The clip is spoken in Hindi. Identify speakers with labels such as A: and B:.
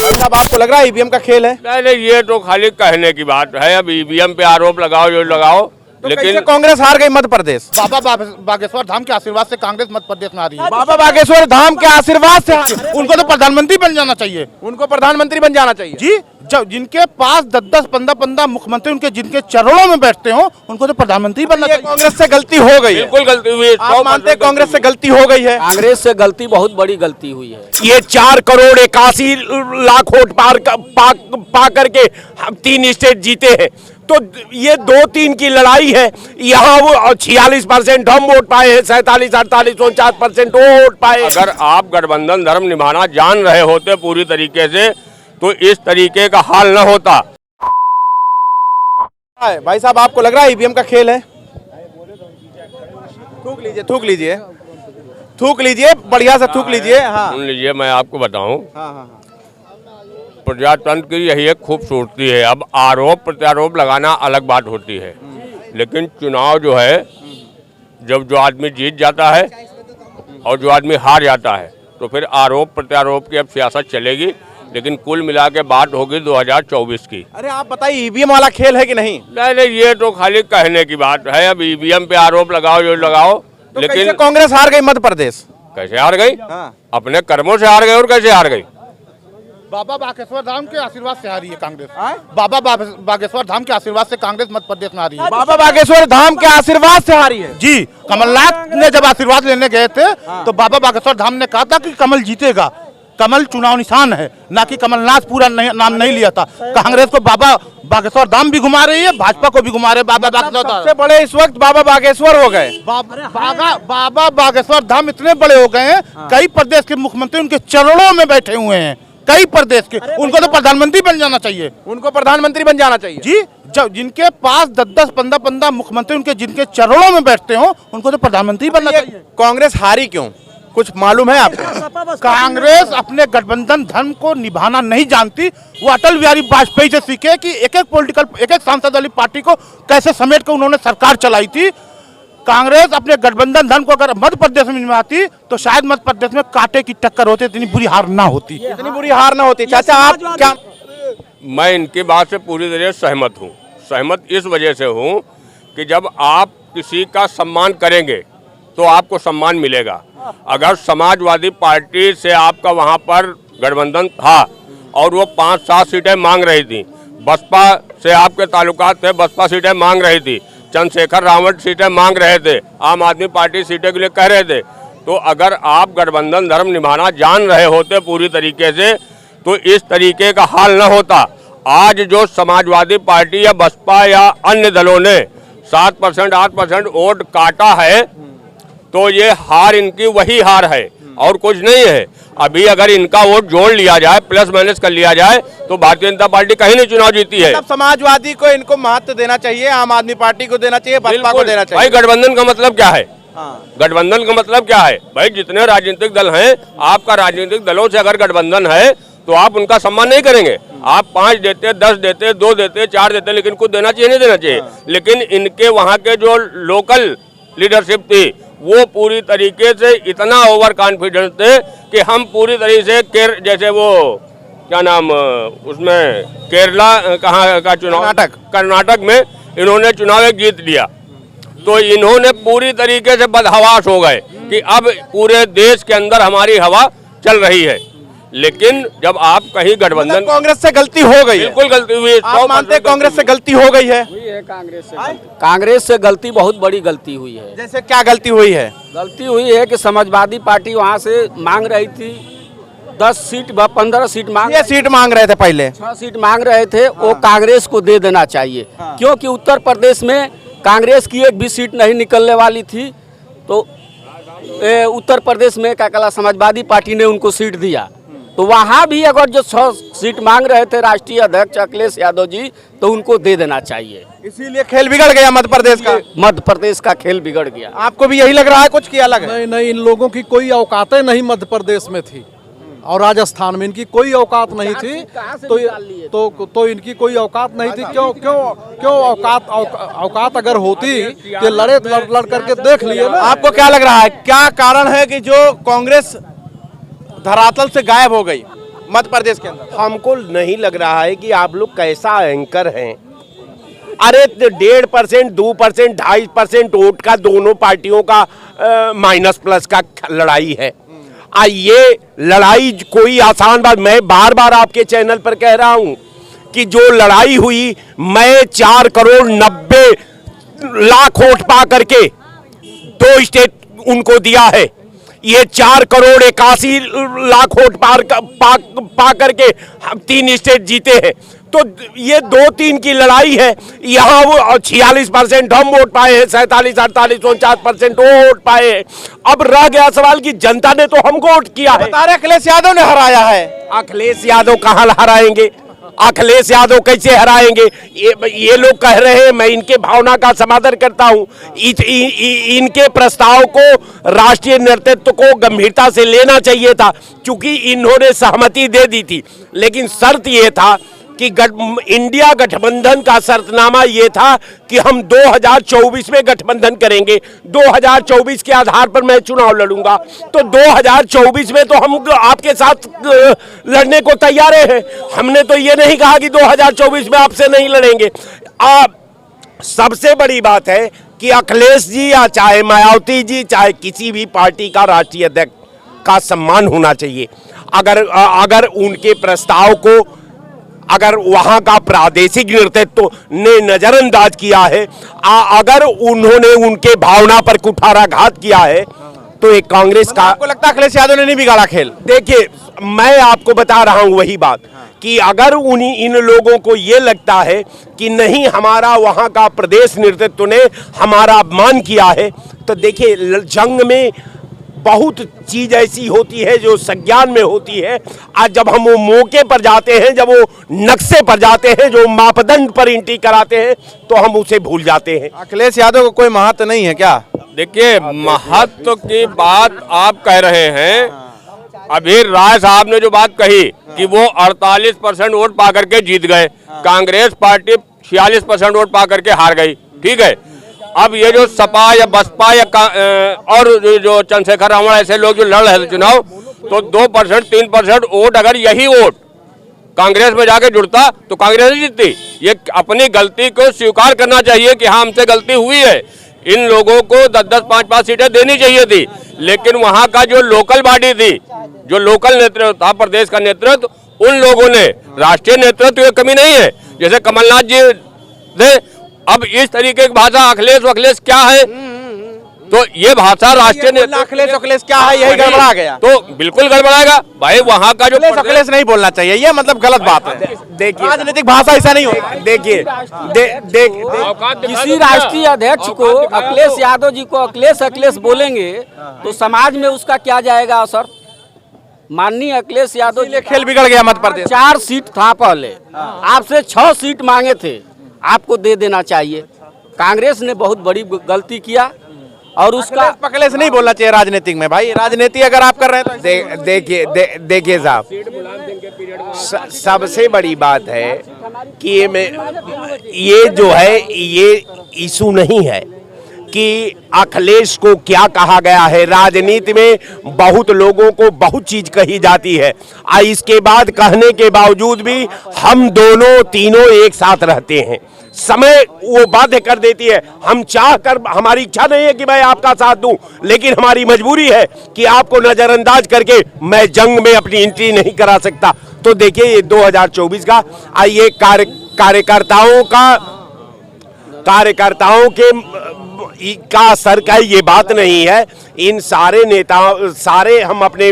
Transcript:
A: साहब आपको लग रहा है ईवीएम का खेल है?
B: नहीं, ये तो खाली कहने की बात है। अब ईवीएम पे आरोप लगाओ जो लगाओ,
C: तो
B: लेकिन
C: कांग्रेस हार गई मध्य प्रदेश।
D: बाबा बागेश्वर धाम के आशीर्वाद से कांग्रेस मध्य प्रदेश में आ रही है।
C: बाबा बागेश्वर धाम के आशीर्वाद से
D: उनको तो प्रधानमंत्री बन जाना चाहिए।
C: उनको प्रधानमंत्री बन जाना चाहिए
D: जी, जब जिनके पास 10-10, 15-15 मुख्यमंत्री उनके जिनके चरणों में बैठते हो, उनको तो प्रधानमंत्री बनना चाहिए।
C: कांग्रेस से गलती हो गई है।
B: बिल्कुल गलती हुई है।
C: आप मानते हैं कांग्रेस से गलती हो गई है?
E: कांग्रेस से गलती, बहुत बड़ी गलती हुई है।
F: ये 4,81,00,000 वोट पा करके 3 स्टेट जीते हैं, तो ये 2-3 की लड़ाई है। यहाँ वो 46% हम वोट पाए हैं, 47, 48, 49% वो वोट पाए।
B: अगर आप गठबंधन धर्म निभाना जान रहे होते पूरी तरीके से, तो इस तरीके का हाल न होता।
C: भाई साहब आपको लग रहा है ईवीएम का खेल है? थूक लीजिए, थूक लीजिए, थूक लीजिए, बढ़िया से थूक लीजिए। हाँ
B: सुन लीजिए, मैं आपको बताऊं,
C: हाँ,
B: प्रजातंत्र की यही एक खूबसूरती है। अब आरोप प्रत्यारोप लगाना अलग बात होती है, लेकिन चुनाव जो है, जब जो आदमी जीत जाता है और जो आदमी हार जाता है, तो फिर आरोप प्रत्यारोप की अब सियासत चलेगी। लेकिन कुल मिला के बात होगी 2024 की।
C: अरे आप बताइए ईवीएम वाला खेल है कि नहीं?
B: नहीं, ये तो खाली कहने की बात है। अब ईवीएम पे आरोप लगाओ जो लगाओ,
C: तो
B: लेकिन
C: कांग्रेस हार गई मध्य प्रदेश।
B: कैसे हार गई?
C: हाँ।
B: अपने कर्मों से हार गई। और कैसे हार गई?
D: बाबा बागेश्वर धाम के आशीर्वाद से आ रही है कांग्रेस। बाबा बागेश्वर धाम के आशीर्वाद से कांग्रेस मध्य प्रदेश में आ रही है।
C: बाबा बागेश्वर धाम के आशीर्वाद से हारी है
D: जी, कमलनाथ ने जब आशीर्वाद लेने गए थे, तो बाबा बागेश्वर धाम ने कहा था कि कमल जीतेगा। कमल चुनाव निशान है, ना कि कमलनाथ पूरा नाम नहीं लिया था। कांग्रेस को बाबा बागेश्वर धाम भी घुमा रही है, भाजपा को भी घुमा रहे। बाबा बागेश्वर
C: सबसे बड़े इस वक्त बाबा बागेश्वर हो गए।
D: बाबा बागेश्वर धाम इतने बड़े हो गए हैं, कई प्रदेश के मुख्यमंत्री उनके चरणों में बैठे हुए हैं। कई प्रदेश के, उनको तो प्रधानमंत्री बन जाना चाहिए।
C: उनको प्रधानमंत्री बन जाना चाहिए
D: जी, जब जिनके पास 10-10, 15-15 मुख्यमंत्री उनके जिनके चरणों में बैठते हो, उनको तो प्रधानमंत्री बनना चाहिए।
C: कांग्रेस हारी क्यों, कुछ मालूम है आपको?
D: कांग्रेस अपने गठबंधन धर्म को निभाना नहीं जानती। वो अटल बिहारी वाजपेयी से सीखे कि एक एक सांसद वाली पार्टी को कैसे समेट कर उन्होंने सरकार चलाई थी। कांग्रेस अपने गठबंधन धर्म को अगर मध्य प्रदेश में निभाती, तो शायद मध्य प्रदेश में कांटे की टक्कर होती, इतनी बुरी हार ना होती।
C: इतनी बुरी हार ना होती। चाचा आप क्या?
B: मैं इनकी बात से पूरी तरह सहमत हूँ। सहमत इस वजह से हूँ कि जब आप किसी का सम्मान करेंगे तो आपको सम्मान मिलेगा। अगर समाजवादी पार्टी से आपका वहाँ पर गठबंधन था और वो 5-7 सीटें मांग रही थी, बसपा से आपके ताल्लुकात थे, बसपा सीटें मांग रही थी, चंद्रशेखर रावत सीटें मांग रहे थे, आम आदमी पार्टी सीटें के लिए कह रहे थे, तो अगर आप गठबंधन धर्म निभाना जान रहे होते पूरी तरीके से, तो इस तरीके का हाल न होता। आज जो समाजवादी पार्टी या बसपा या अन्य दलों ने 7%, 8% वोट काटा है, तो ये हार इनकी वही हार है और कुछ नहीं है। अभी अगर इनका वोट जोड़ लिया जाए, प्लस माइनस कर लिया जाए, तो भारतीय जनता पार्टी कहीं नहीं चुनाव जीती है।
C: मतलब समाजवादी को इनको महत्व देना चाहिए, आम आदमी पार्टी को देना चाहिए, बसपा को देना चाहिए।
B: भाई गठबंधन का मतलब क्या है? गठबंधन का मतलब क्या है? भाई जितने राजनीतिक दल हैं, आपका राजनीतिक दलों से अगर गठबंधन है, तो आप उनका सम्मान नहीं करेंगे। आप 5 देते, 10 देते, 2 देते, 4 देते, लेकिन कुछ देना चाहिए नहीं देना चाहिए। लेकिन इनके वहाँ के जो लोकल लीडरशिप थी, वो पूरी तरीके से इतना ओवर कॉन्फिडेंस थे कि हम पूरी तरीके से जैसे वो क्या नाम उसमें केरला कहाँ का चुनाव, कर्नाटक में इन्होंने चुनाव एक जीत लिया, तो इन्होंने पूरी तरीके से बदहवास हो गए कि अब पूरे देश के अंदर हमारी हवा चल रही है। लेकिन जब आप कहीं गठबंधन,
C: कांग्रेस से गलती हो गई है।
B: बिल्कुल गलती हुई है।
C: आप मानते हैं कांग्रेस से गलती हो गई है?
E: कांग्रेस से गलती, बहुत बड़ी गलती हुई है।
C: जैसे क्या गलती हुई है?
E: गलती हुई है कि समाजवादी पार्टी वहाँ से मांग रही थी 10 सीट, 15 सीट मांग,
C: 6 सीट मांग रहे थे, पहले
E: 6 सीट मांग रहे थे। वो कांग्रेस को दे देना चाहिए, क्योंकि उत्तर प्रदेश में कांग्रेस की एक भी सीट नहीं निकलने वाली थी। तो उत्तर प्रदेश में क्या कहला, समाजवादी पार्टी ने उनको सीट दिया। तो वहाँ भी अगर जो 6 सीट मांग रहे थे राष्ट्रीय अध्यक्ष अखिलेश यादव जी, तो उनको दे देना चाहिए।
C: इसीलिए खेल बिगड़ गया मध्य प्रदेश का।
E: मध्य प्रदेश का खेल बिगड़ गया।
C: आपको भी यही लग रहा है? कुछ किया अलग है?
G: नहीं, इन लोगों की कोई औकातें नहीं मध्य प्रदेश में थी, और राजस्थान में इनकी कोई औकात नहीं थी। तो इनकी कोई औकात नहीं थी। क्यों औकात अगर होती तो लड़ करके देख लिए ना।
C: आपको क्या लग रहा है, क्या कारण है कि जो कांग्रेस धरातल से गायब हो गई? मध्य प्रदेश के अंदर?
F: हमको नहीं लग रहा है कि आप लोग कैसा एंकर हैं। अरे 1.5%, 2%, 2.5% वोट का दोनों पार्टियों का माइनस प्लस का लड़ाई है। ये लड़ाई कोई आसान बात, मैं बार बार आपके चैनल पर कह रहा हूं कि जो लड़ाई हुई, मैं 4,90,00,000 वोट पा करके 2 स्टेट उनको दिया है। ये 4,81,00,000 वोट पा करके हम 3 स्टेट जीते हैं। तो ये 2-3 की लड़ाई है। यहाँ वो 46% हम वोट पाए हैं, 47, 48, 49% वो वोट पाए हैं। अब रह गया सवाल कि जनता ने तो हमको वोट किया है।
C: बता रहे अखिलेश यादव ने हराया है।
F: अखिलेश यादव कहाँ हराएंगे? अखिलेश यादव कैसे हराएंगे? ये लोग कह रहे हैं, मैं इनके भावना का समादर करता हूं। इनके प्रस्ताव को राष्ट्रीय नेतृत्व को गंभीरता से लेना चाहिए था, क्योंकि इन्होंने सहमति दे दी थी। लेकिन शर्त ये था कि इंडिया गठबंधन का शर्तनामा ये था कि हम 2024 में गठबंधन करेंगे। 2024 के आधार पर मैं चुनाव लड़ूंगा। तो 2024 में तो हम आपके साथ लड़ने को तैयार हैं। हमने तो ये नहीं कहा कि 2024 में आपसे नहीं लड़ेंगे। सबसे बड़ी बात है कि अखिलेश जी या चाहे मायावती जी, चाहे किसी भी पार्टी का राष्ट्रीय अध्यक्ष का सम्मान होना चाहिए। अगर उनके प्रस्ताव को अगर वहां का प्रादेशिक नेतृत्व ने नजरअंदाज किया है, अगर उन्होंने उनके भावना पर कुठाराघात किया है, तो एक कांग्रेस का,
C: आपको लगता है अखिलेश यादव ने नहीं बिगाड़ा खेल?
F: देखिए, मैं आपको बता रहा हूं वही बात कि अगर इन लोगों को ये लगता है कि नहीं, हमारा वहां का प्रदेश नेतृत्व ने हमारा अपमान किया है, तो देखिए, जंग में बहुत चीज ऐसी होती है जो संज्ञान में होती है। आज जब हम वो मौके पर जाते हैं, जब वो नक्शे पर जाते हैं, जो मापदंड पर एंट्री कराते हैं, तो हम उसे भूल जाते हैं।
C: अखिलेश यादव को कोई महत्व नहीं है क्या?
B: देखिए, महत्व की बात आप कह रहे हैं। अभी राय साहब ने जो बात कही कि वो 48% वोट पा करके जीत गए, कांग्रेस पार्टी 46% वोट पा करके हार गई, ठीक है। अब ये जो सपा या बसपा या और जो चंद्रशेखर रावण ऐसे लोग जो लड़ रहे थे चुनाव, तो 2%, 3% वोट, अगर यही वोट कांग्रेस में जाके जुड़ता तो कांग्रेस ही जीतती। ये अपनी गलती को स्वीकार करना चाहिए कि हाँ, हमसे गलती हुई है। इन लोगों को 10-10, 5-5 सीटें देनी चाहिए थी, लेकिन वहां का जो लोकल बॉडी थी, जो लोकल नेतृत्व था, प्रदेश का नेतृत्व, उन लोगों ने, राष्ट्रीय नेतृत्व की कमी नहीं है, जैसे कमलनाथ जी थे। अब इस तरीके की भाषा अखिलेश क्या है, तो ये भाषा राष्ट्रीय नेतृत्व
C: अखिलेश क्या है, यही गड़बड़ा गया
B: तो बिल्कुल गड़बड़ाएगा भाई। वहाँ का जो
C: अखिलेश नहीं बोलना चाहिए, ये मतलब गलत बात है।
F: देखिए,
C: राजनीतिक भाषा ऐसा नहीं होता।
F: देखिए,
E: किसी राष्ट्रीय अध्यक्ष को अखिलेश यादव जी को अखिलेश बोलेंगे तो समाज में उसका क्या जाएगा असर? माननीय अखिलेश यादव जी,
C: खेल बिगड़ गया मध्य प्रदेश।
E: 4 सीट था पहले, आपसे 6 सीट मांगे थे, आपको दे देना चाहिए। कांग्रेस ने बहुत बड़ी गलती किया और उसका
C: अखिलेश नहीं बोलना चाहिए राजनीतिक में। भाई, राजनीति अगर आप कर रहे हैं तो
F: देखिए साहब, सबसे बड़ी बात है कि ये जो है, ये इशू नहीं है कि अखिलेश को क्या कहा गया है। राजनीति में बहुत लोगों को बहुत चीज कही जाती है, इसके बाद कहने के बावजूद भी हम दोनों तीनों एक साथ रहते हैं। समय वो बाध्य कर देती है। हम चाह कर, हमारी इच्छा नहीं है कि मैं आपका साथ दूं, लेकिन हमारी मजबूरी है कि आपको नजरअंदाज करके मैं जंग में अपनी एंट्री नहीं करा सकता। तो देखिए, ये 2024 का ये कार्यकर्ताओं के का असर का ये बात नहीं है। इन सारे नेताओं, सारे हम अपने